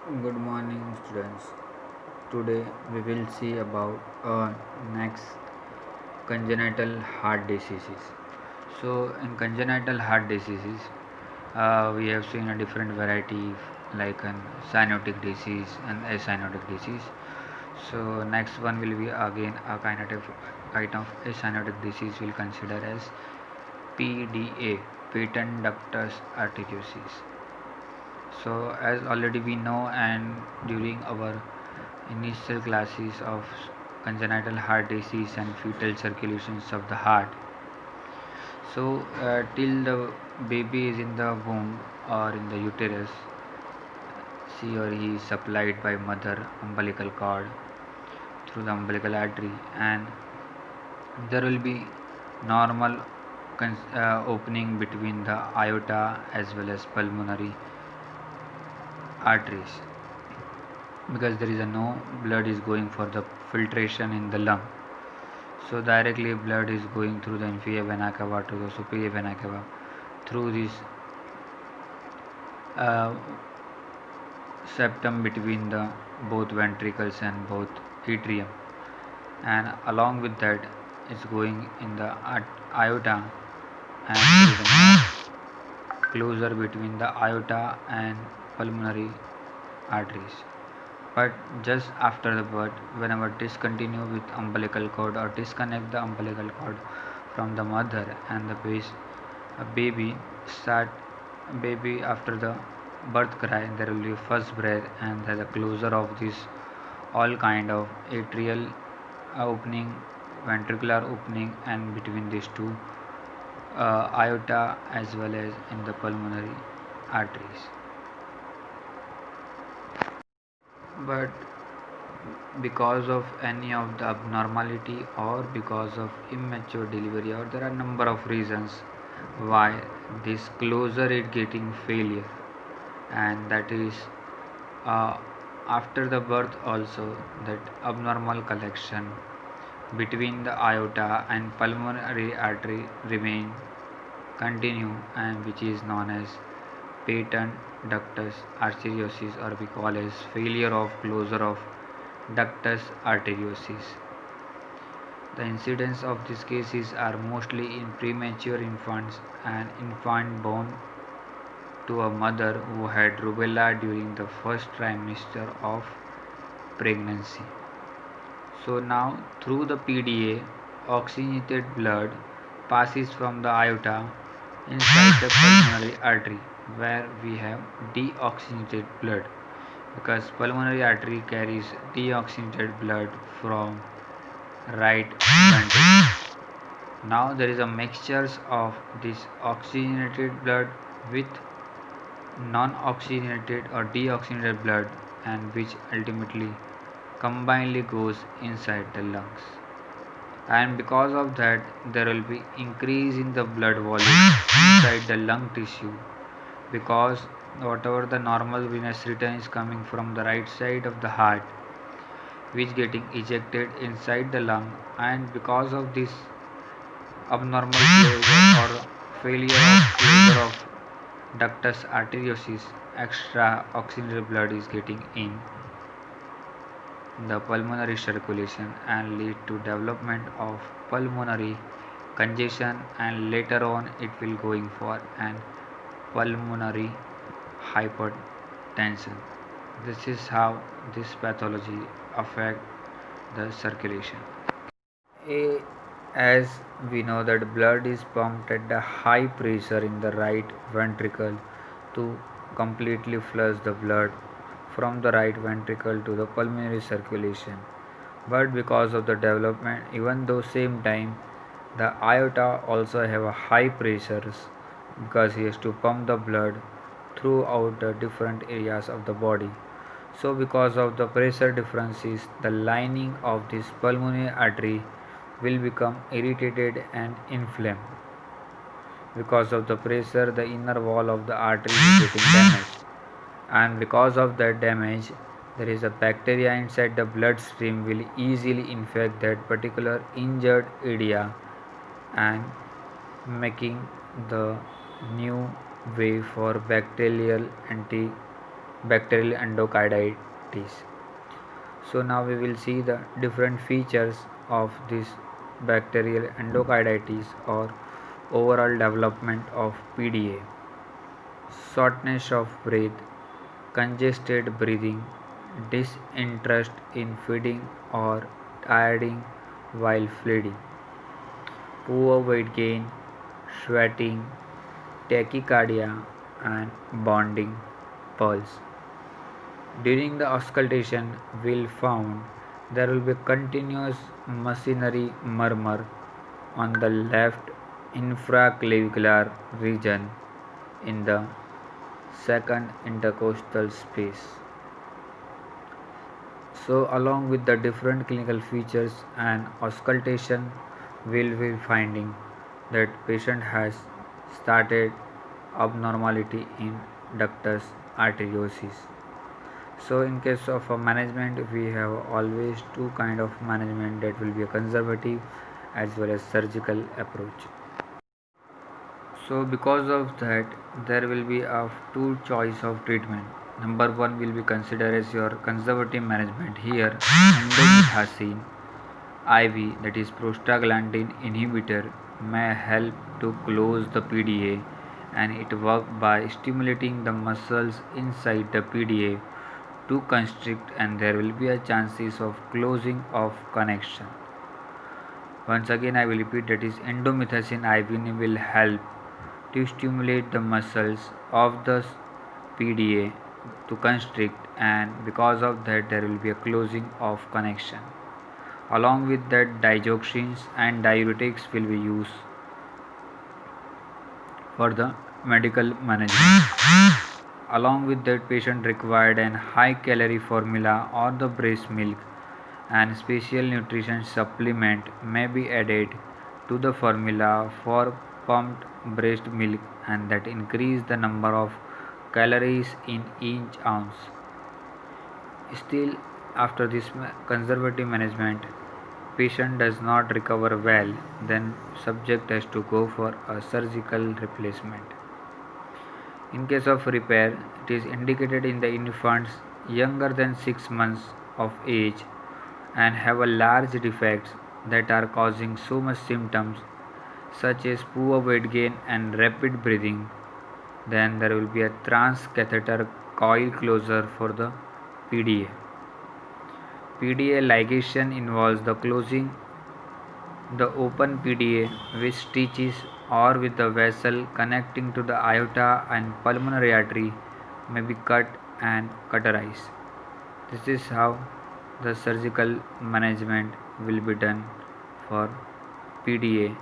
Good morning, students. Today we will see about next congenital heart diseases. So, in congenital heart diseases, we have seen a different variety like an cyanotic disease and acyanotic disease. So, next one will be again a kind of acyanotic disease. We'll consider as PDA, patent ductus arteriosus. So, as already we know, and during our initial classes of congenital heart disease and fetal circulations of the heart, so till the baby is in the womb or in the uterus, she or he is supplied by mother umbilical cord through the umbilical artery, and there will be normal opening between the aorta as well as pulmonary arteries, because there is a no blood is going for the filtration in the lung. So directly blood is going through the inferior vena cava to the superior vena cava through this uh, septum between the both ventricles and both atrium, and along with that it's going in the aorta, and there is a closure between the aorta and pulmonary arteries. But just after the birth, whenever discontinue with umbilical cord or disconnect the umbilical cord from the mother, and the baby start baby after the birth cry, there will be first breath, and the closure of this all kind of atrial opening, ventricular opening, and between these two aorta as well as in the pulmonary arteries. But because of any of the abnormality or because of immature delivery, or there are number of reasons why this closure is getting failure, and that is uh, after the birth also, that abnormal collection between the aorta and pulmonary artery remain continue, and which is known as patent ductus arteriosus, or we call as failure of closure of ductus arteriosus. The incidence of these cases are mostly in premature infants and infant born to a mother who had rubella during the first trimester of pregnancy. So now through the PDA, oxygenated blood passes from the aorta inside the pulmonary artery, where we have deoxygenated blood, because pulmonary artery carries deoxygenated blood from right ventricle. Now there is a mixture of this oxygenated blood with non-oxygenated or deoxygenated blood, and which ultimately combinedly goes inside the lungs. And because of that, there will be increase in the blood volume inside the lung tissue, because whatever the normal venous return is coming from the right side of the heart, which getting ejected inside the lung, and because of this abnormal closure or failure of closure of ductus arteriosus, extra oxygenated blood is getting in the pulmonary circulation and lead to development of pulmonary congestion, and later on it will going for an pulmonary hypertension. This is how this pathology affect the circulation. As we know that blood is pumped at a high pressure in the right ventricle to completely flush the blood from the right ventricle to the pulmonary circulation. But because of the development, even though same time, the aorta also have a high pressures, because he has to pump the blood throughout the different areas of the body. So because of the pressure differences, the lining of this pulmonary artery will become irritated and inflamed. Because of the pressure, the inner wall of the artery is getting damaged, and because of that damage, there is a bacteria inside the bloodstream will easily infect that particular injured area, and making the new way for bacterial bacterial endocarditis. So now we will see the different features of this bacterial endocarditis or overall development of PDA. Shortness of breath, congested breathing, disinterest in feeding or tiring while feeding, poor weight gain, sweating, tachycardia, and bonding pulse. During the auscultation, will found there will be continuous machinery murmur on the left infraclavicular region in the second intercostal space. So, along with the different clinical features and auscultation, we'll be finding that patient has started abnormality in ductus arteriosus. So in case of a management, we have always two kind of management, that will be a conservative as well as surgical approach. So because of that, there will be a two choice of treatment. Number one will be considered as your conservative management. Here endomethacin IV, that is prostaglandin inhibitor, may help to close the PDA, and it works by stimulating the muscles inside the PDA to constrict, and there will be a chances of closing of connection. Once again I will repeat, that is endomethacin IV will help to stimulate the muscles of the PDA to constrict, and because of that there will be a closing of connection. Along with that, digoxins and diuretics will be used for the medical management. Along with that, patient required an high calorie formula or the breast milk, and special nutrition supplement may be added to the formula for pumped breast milk, and that increase the number of calories in each ounce. Still, after this conservative management, patient does not recover well, then subject has to go for a surgical replacement. In case of repair, it is indicated in the infants younger than 6 months of age and have a large defects that are causing so much symptoms such as poor weight gain and rapid breathing. Then there will be a transcatheter coil closure for the PDA. PDA ligation involves the closing the open PDA with stitches or with the vessel connecting to the aorta and pulmonary artery may be cut and cauterized. This is how the surgical management will be done for PDA